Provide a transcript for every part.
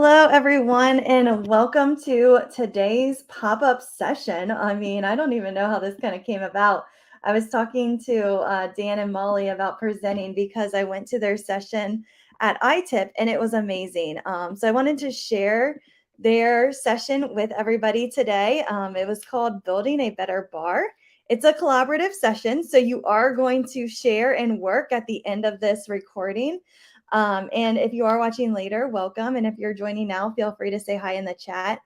Hello, everyone, and welcome to today's pop-up session. I don't even know how this kind of came about. I was talking to Dan and Molly about presenting because I went to their session at iTip and it was amazing. So I wanted to share their session with everybody today. It was called Building a Better Bar. It's a collaborative session, so you are going to share and work at the end of this recording. And if you are watching later, welcome. And if you're joining now, feel free to say hi in the chat.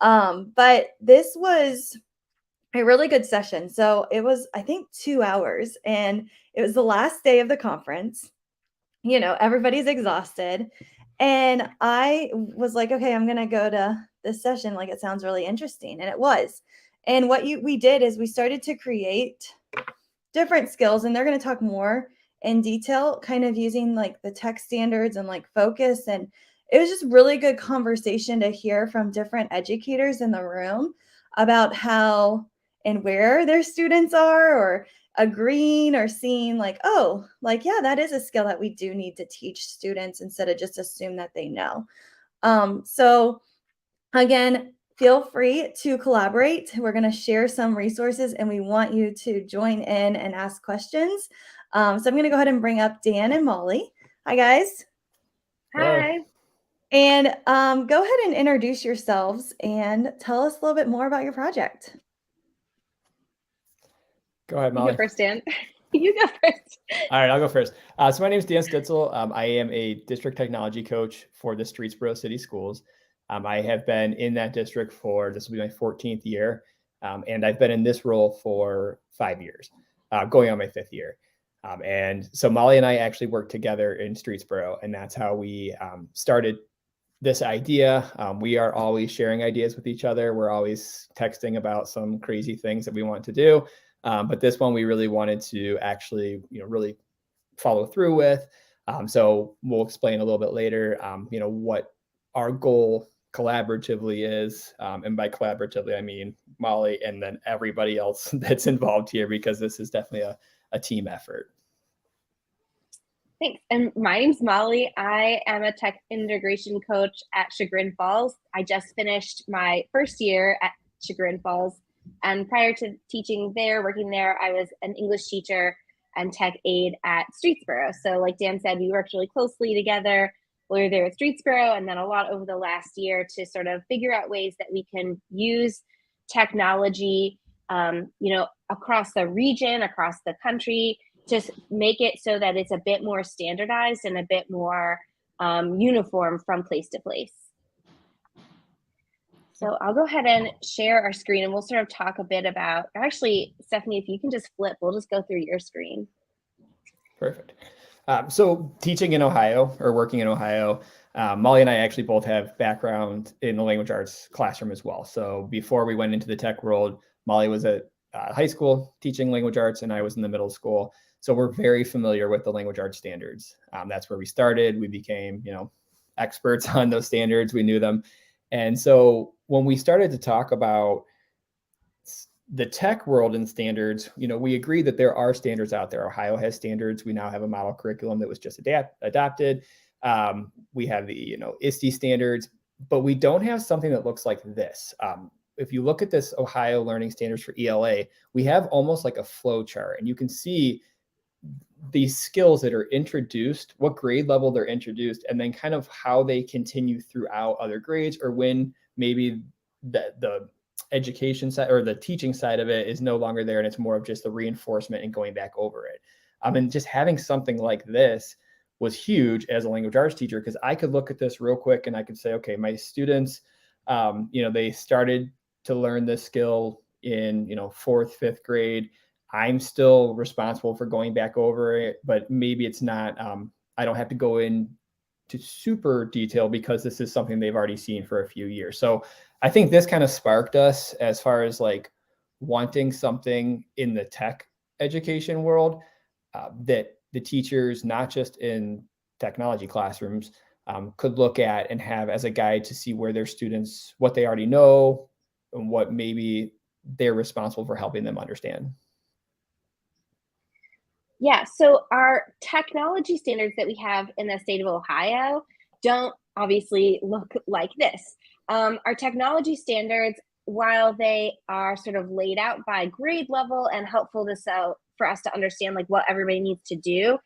But this was a really good session. So it was, I think, 2 hours, and it was the last day of the conference. Everybody's exhausted. And I was like, okay, I'm going to go to this session. Like, it sounds really interesting. And it was. And what we did is we started to create different skills, and they're going to talk more in detail, kind of using like the tech standards and like focus. And it was just really good conversation to hear from different educators in the room about how and where their students are, or agreeing or seeing like, oh, like, yeah, that is a skill that we do need to teach students instead of just assume that they know. So again, feel free to collaborate. We're going to share some resources and we want you to join in and ask questions. So I'm going to go ahead and bring up Dan and Molly. Hi, guys. Hi. And go ahead and introduce yourselves and tell us a little bit more about your project. Go ahead, Molly. You go first, Dan. You go first. All right, I'll go first. So my name is Dan Stitzel. I am a district technology coach for the Streetsboro City Schools. I have been in that district this will be my 14th year. And I've been in this role for 5 years, going on my 5th year. And so Molly and I actually worked together in Streetsboro, and that's how we started this idea. We are always sharing ideas with each other. We're always texting about some crazy things that we want to do. But this one we really wanted to actually, really follow through with. So we'll explain a little bit later, what our goal collaboratively is. And by collaboratively, I mean Molly and then everybody else that's involved here, because this is definitely a team effort. Thanks. And my name's Molly. I am a tech integration coach at Chagrin Falls. I just finished my first year at Chagrin Falls. And prior to working there, I was an English teacher and tech aide at Streetsboro. So like Dan said, we worked really closely together. We were there at Streetsboro, and then a lot over the last year to sort of figure out ways that we can use technology, across the region, across the country, just make it so that it's a bit more standardized and a bit more uniform from place to place. So I'll go ahead and share our screen, and we'll sort of talk a bit about, actually, Stephanie, if you can just flip, we'll just go through your screen. Perfect. So teaching in Ohio, or working in Ohio, Molly and I actually both have background in the language arts classroom as well. So before we went into the tech world, Molly was at high school teaching language arts, and I was in the middle school. So we're very familiar with the language arts standards. That's where we started. We became, experts on those standards. We knew them. And so when we started to talk about the tech world and standards, we agree that there are standards out there. Ohio has standards. We now have a model curriculum that was just adopted. We have the, ISTE standards, but we don't have something that looks like this. If you look at this Ohio Learning Standards for ELA, we have almost like a flow chart, and you can see these skills that are introduced, what grade level they're introduced, and then kind of how they continue throughout other grades, or when maybe the education side or the teaching side of it is no longer there, and it's more of just the reinforcement and going back over it. And just having something like this was huge as a language arts teacher, because I could look at this real quick and I could say, okay, my students, they started to learn this skill in, 4th, 5th grade. I'm still responsible for going back over it, but maybe it's not, I don't have to go in to super detail because this is something they've already seen for a few years. So I think this kind of sparked us as far as like wanting something in the tech education world that the teachers, not just in technology classrooms, could look at and have as a guide to see where their students, what they already know and what maybe they're responsible for helping them understand. Yeah, so our technology standards that we have in the state of Ohio don't obviously look like this. Our technology standards, while they are sort of laid out by grade level and helpful for us to understand like what everybody needs to do,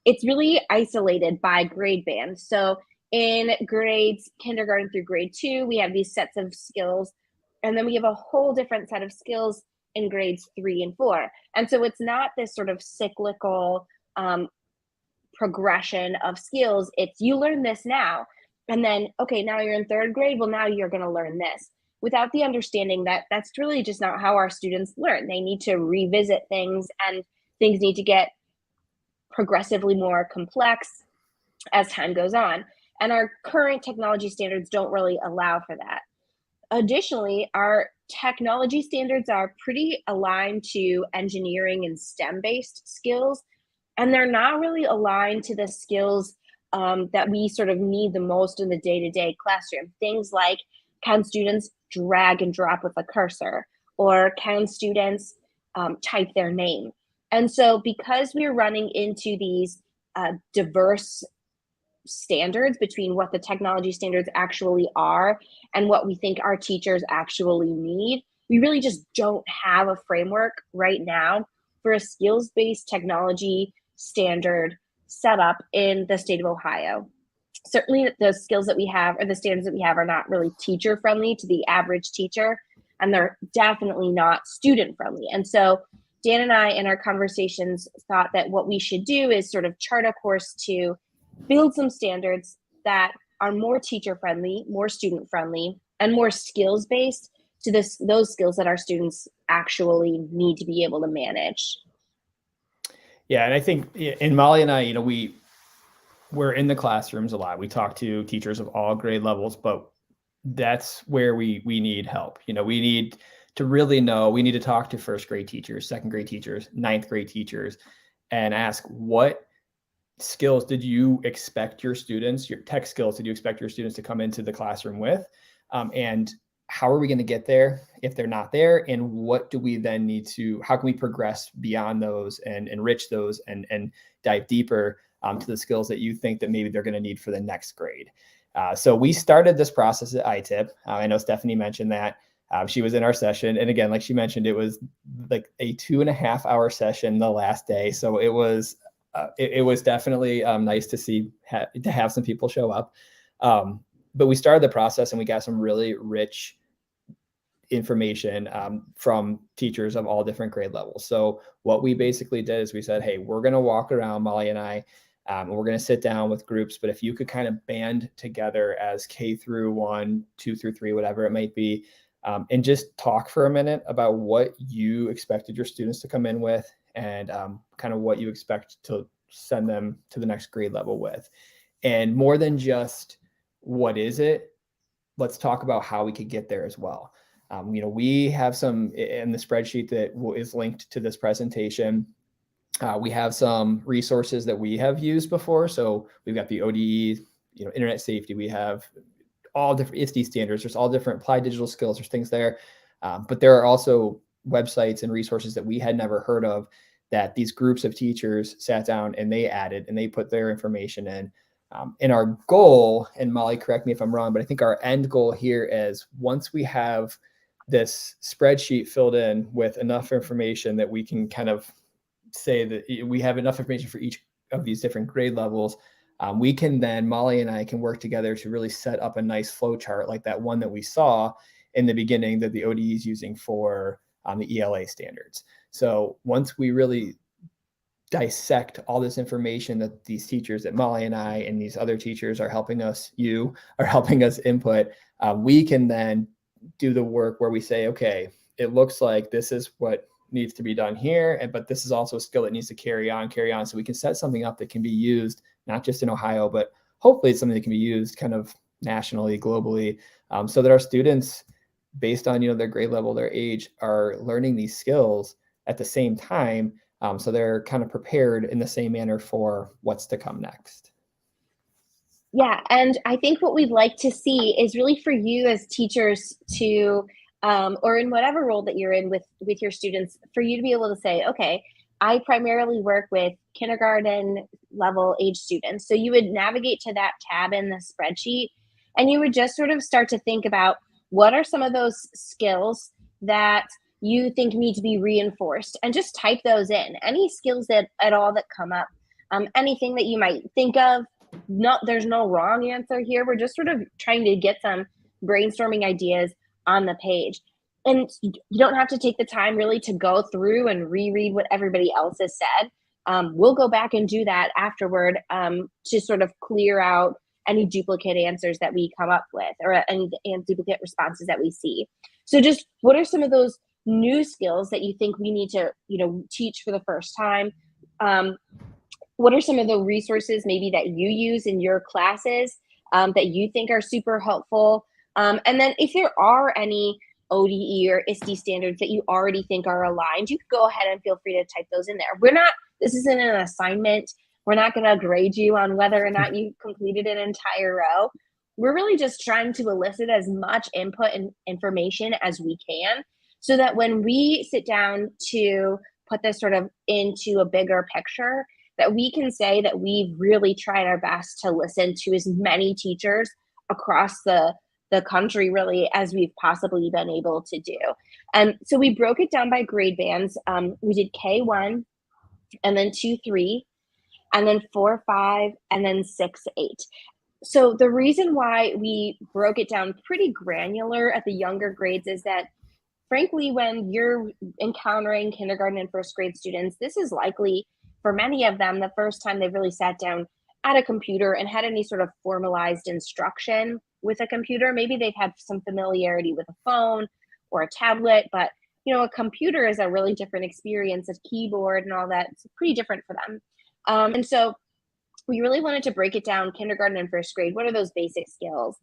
it's really isolated by grade band. So in grades kindergarten through grade 2, we have these sets of skills, and then we have a whole different set of skills in grades 3 and 4. And so it's not this sort of cyclical progression of skills. It's you learn this now, and then okay, now you're in 3rd grade, well now you're going to learn this, without the understanding that that's really just not how our students learn. They need to revisit things, and things need to get progressively more complex as time goes on, and our current technology standards don't really allow for that. Additionally, our technology standards are pretty aligned to engineering and STEM based skills, and they're not really aligned to the skills that we sort of need the most in the day-to-day classroom. Things like, can students drag and drop with a cursor, or can students type their name? And so because we're running into these diverse standards between what the technology standards actually are and what we think our teachers actually need, we really just don't have a framework right now for a skills-based technology standard set up in the state of Ohio. Certainly the skills that we have, or the standards that we have, are not really teacher friendly to the average teacher, and they're definitely not student friendly. And so Dan and I in our conversations thought that what we should do is sort of chart a course to build some standards that are more teacher friendly, more student friendly, and more skills based to those skills that our students actually need to be able to manage. Yeah, and I think in Molly and I, we're in the classrooms a lot. We talk to teachers of all grade levels, but that's where we need help. We need to really know, we need to talk to 1st grade teachers, 2nd grade teachers, 9th grade teachers, and ask, what skills did you expect your students, your tech skills, did you expect your students to come into the classroom with? And how are we going to get there if they're not there? And what do we then need to, how can we progress beyond those and enrich those and dive deeper to the skills that you think that maybe they're going to need for the next grade? So we started this process at ITIP. I know Stephanie mentioned that. She was in our session. And again, like she mentioned, it was like a 2.5-hour session the last day. So it was definitely nice to see, to have some people show up. But we started the process and we got some really rich information from teachers of all different grade levels. So what we basically did is we said, hey, we're going to walk around, Molly and I, and we're going to sit down with groups. But if you could kind of band together as K through 1, 2 through 3, whatever it might be, and just talk for a minute about what you expected your students to come in with, and kind of what you expect to send them to the next grade level with. And more than just what is it, let's talk about how we could get there as well. We have some in the spreadsheet that is linked to this presentation. We have some resources that we have used before. So we've got the ODE, internet safety. We have all different ISTE standards. There's all different applied digital skills. There's things there. But there are also websites and resources that we had never heard of that these groups of teachers sat down and they added and they put their information in. And our goal, and Molly, correct me if I'm wrong, but I think our end goal here is, once we have this spreadsheet filled in with enough information that we can kind of say that we have enough information for each of these different grade levels, we can then, Molly and I can work together to really set up a nice flow chart like that one that we saw in the beginning that the ODE is using for the ELA standards. So once we really dissect all this information that these teachers, that Molly and I and these other teachers are helping us input, we can then do the work where we say, okay, it looks like this is what needs to be done here, but this is also a skill that needs to carry on. So we can set something up that can be used not just in Ohio, but hopefully it's something that can be used kind of nationally, globally, so that our students, based on their grade level, their age, are learning these skills at the same time. So they're kind of prepared in the same manner for what's to come next. Yeah, and I think what we'd like to see is really for you as teachers to, or in whatever role that you're in with your students, for you to be able to say, okay, I primarily work with kindergarten level age students. So you would navigate to that tab in the spreadsheet and you would just sort of start to think about what are some of those skills that you think need to be reinforced and just type those in. Any skills that at all that come up, anything that you might think of. No, there's no wrong answer here. We're just sort of trying to get some brainstorming ideas on the page. And you don't have to take the time really to go through and reread what everybody else has said. We'll go back and do that afterward to sort of clear out any duplicate answers that we come up with or any and duplicate responses that we see. So just what are some of those new skills that you think we need to, teach for the first time? What are some of the resources maybe that you use in your classes that you think are super helpful? And then if there are any ODE or ISTE standards that you already think are aligned, you can go ahead and feel free to type those in there. This isn't an assignment. We're not going to grade you on whether or not you completed an entire row. We're really just trying to elicit as much input and information as we can so that when we sit down to put this sort of into a bigger picture, that we can say that we've really tried our best to listen to as many teachers across the country really as we've possibly been able to do. And so we broke it down by grade bands. We did K1 and then 2-3 and then 4-5 and then 6-8. So the reason why we broke it down pretty granular at the younger grades is that frankly, when you're encountering kindergarten and first grade students, this is likely for many of them the first time they've really sat down at a computer and had any sort of formalized instruction with a computer. Maybe they've had some familiarity with a phone or a tablet, but a computer is a really different experience. A keyboard and all that, it's pretty different for them. And so we really wanted to break it down kindergarten and first grade. What are those basic skills?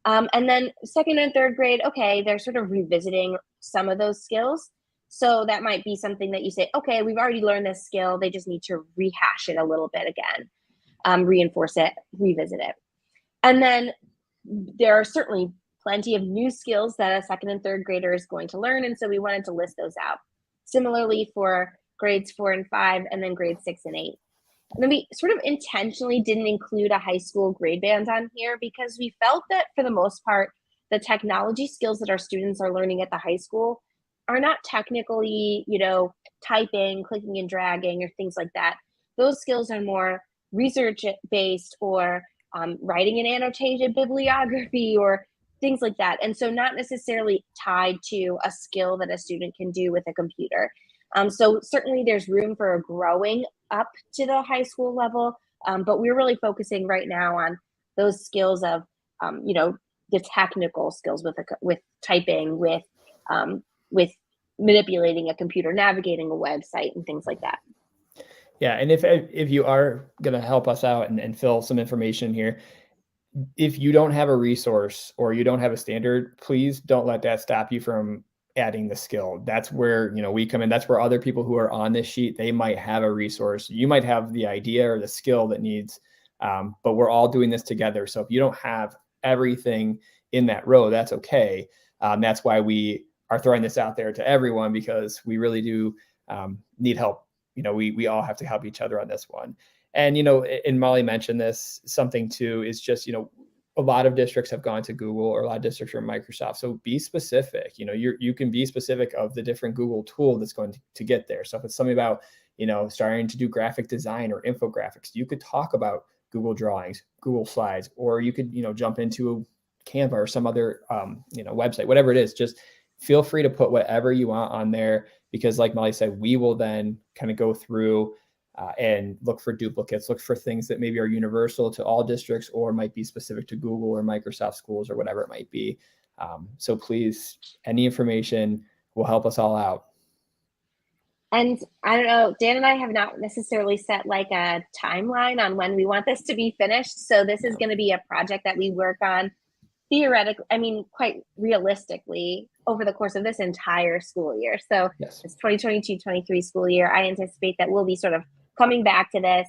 And then second and third grade, okay, they're sort of revisiting some of those skills. So that might be something that you say, okay, we've already learned this skill. They just need to rehash it a little bit again, reinforce it, revisit it. And then there are certainly plenty of new skills that a second and third grader is going to learn. And so we wanted to list those out. Similarly for grades 4 and 5, and then grades 6 and 8. And then we sort of intentionally didn't include a high school grade band on here because we felt that for the most part, the technology skills that our students are learning at the high school are not technically, typing, clicking and dragging or things like that. Those skills are more research-based or writing an annotated bibliography or things like that. And so not necessarily tied to a skill that a student can do with a computer. So certainly there's room for growing up to the high school level, but we're really focusing right now on those skills of, the technical skills with typing, with manipulating a computer, navigating a website, and things like that. Yeah, and if you are going to help us out and fill some information here, if you don't have a resource or you don't have a standard, please don't let that stop you from adding the skill. That's where, we come in. That's where other people who are on this sheet, they might have a resource. You might have the idea or the skill that needs, but we're all doing this together. So if you don't have everything in that row, that's okay. That's why we are throwing this out there to everyone, because we really do need help. We all have to help each other on this one. And, and Molly mentioned this, something too, is just, a lot of districts have gone to Google, or a lot of districts are Microsoft. So be specific. You can be specific of the different Google tool that's going to get there. So if it's something about, starting to do graphic design or infographics, you could talk about Google Drawings, Google Slides, or you could, jump into Canva or some other, website, whatever it is. Just feel free to put whatever you want on there, because like Molly said, we will then kind of go through and look for duplicates, look for things that maybe are universal to all districts or might be specific to Google or Microsoft schools or whatever it might be. So please, any information will help us all out. And I don't know, Dan and I have not necessarily set like a timeline on when we want this to be finished. So this is going to be a project that we work on theoretically, quite realistically over the course of this entire school year. So yes. It's 2022-23 school year. I anticipate that we'll be sort of coming back to this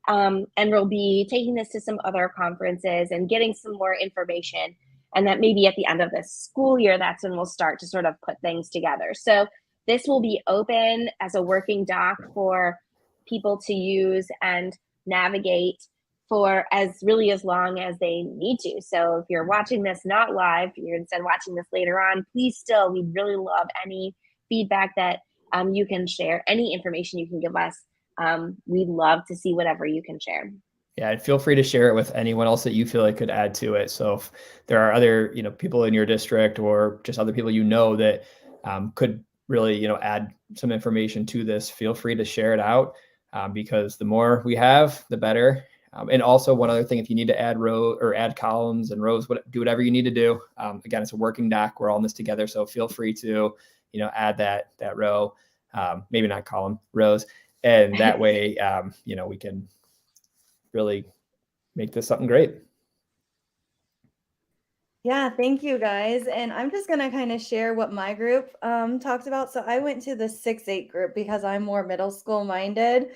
and we'll be taking this to some other conferences and getting some more information. And that maybe at the end of this school year, that's when we'll start to sort of put things together. So this will be open as a working doc for people to use and navigate for as long as they need to. So if you're watching this not live, you're instead watching this later on, please still, we'd really love any feedback that you can share, any information you can give us. We'd love to see whatever you can share. Yeah, and feel free to share it with anyone else that you feel like could add to it. So if there are other, people in your district or just other people that could really, add some information to this, feel free to share it out because the more we have, the better. And also one other thing, if you need to add row or add columns and rows, do whatever you need to do. Again, it's a working doc. We're all in this together. So feel free to, add that row, maybe not column, rows. And that way, we can really make this something great. Yeah, thank you guys. And I'm just going to kind of share what my group talked about. So I went to the 6-8 group because I'm more middle school minded.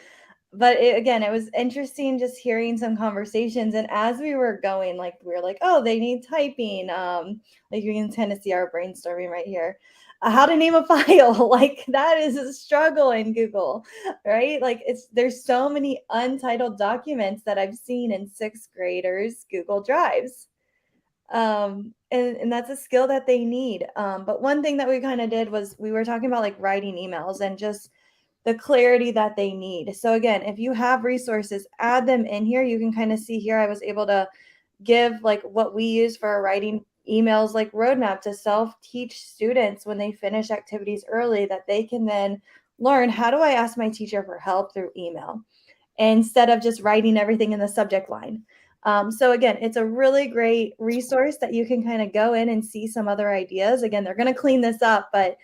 But again, it was interesting just hearing some conversations. And as we were going, like we were like, oh, they need typing. Like you can kind of see our brainstorming right here. How to name a file, like that is a struggle in Google, right? Like there's so many untitled documents that I've seen in 6th graders' Google Drives. And that's a skill that they need. But one thing that we kind of did was we were talking about like writing emails and just the clarity that they need. So again, if you have resources, add them in here. You can kind of see here, I was able to give like what we use for writing emails, like roadmap to self-teach students when they finish activities early, that they can then learn, how do I ask my teacher for help through email instead of just writing everything in the subject line. So again, it's a really great resource that you can kind of go in and see some other ideas. Again, they're going to clean this up, but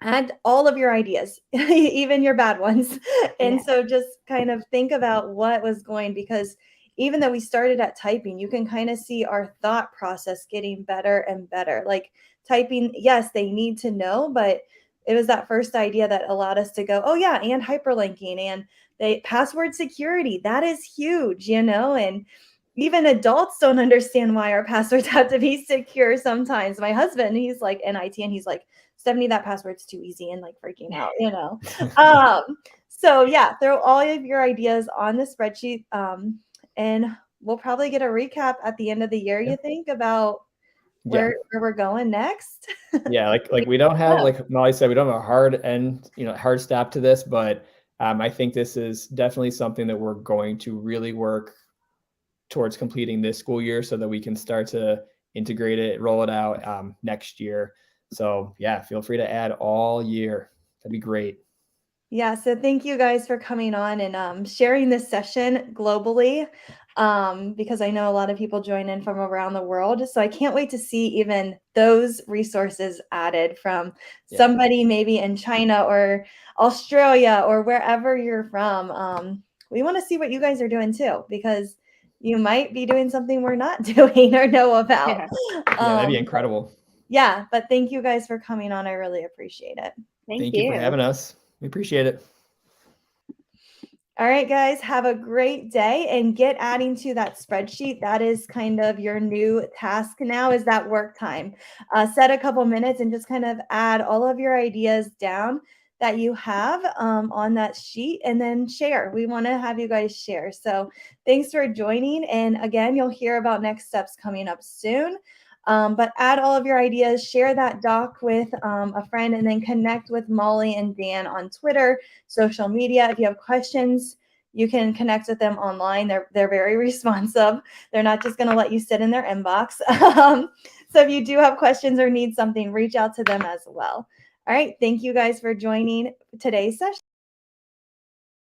add all of your ideas, even your bad ones. And so just kind of think about what was going, because even though we started at typing, you can kind of see our thought process getting better and better. Like typing, yes, they need to know, but it was that first idea that allowed us to go, oh yeah, and hyperlinking and password security, that is huge, and even adults don't understand why our passwords have to be secure sometimes. My husband, he's like NIT, and he's like, Stephanie, that password's too easy, and like freaking out. So yeah, throw all of your ideas on the spreadsheet, and we'll probably get a recap at the end of the year, you think, about where we're going next? Yeah, like we don't have, like Molly said, we don't have a hard end, hard stop to this, but I think this is definitely something that we're going to really work towards completing this school year so that we can start to integrate it, roll it out next year. So yeah, feel free to add all year. That'd be great. Yeah, so thank you guys for coming on and sharing this session globally, because I know a lot of people join in from around the world. So I can't wait to see even those resources added from somebody maybe in China or Australia or wherever you're from. We want to see what you guys are doing too, because you might be doing something we're not doing or know about. Yeah, that'd be incredible. Yeah, but thank you guys for coming on. I really appreciate it. Thank you for having us. We appreciate it. All right, guys, have a great day and get adding to that spreadsheet. That is kind of your new task now, is that work time. Set a couple minutes and just kind of add all of your ideas down that you have on that sheet, and then share. We want to have you guys share. So thanks for joining. And again, you'll hear about next steps coming up soon. But add all of your ideas, share that doc with a friend, and then connect with Molly and Dan on Twitter, social media. If you have questions, you can connect with them online. They're very responsive. They're not just going to let you sit in their inbox. So if you do have questions or need something, reach out to them as well. All right. Thank you guys for joining today's session.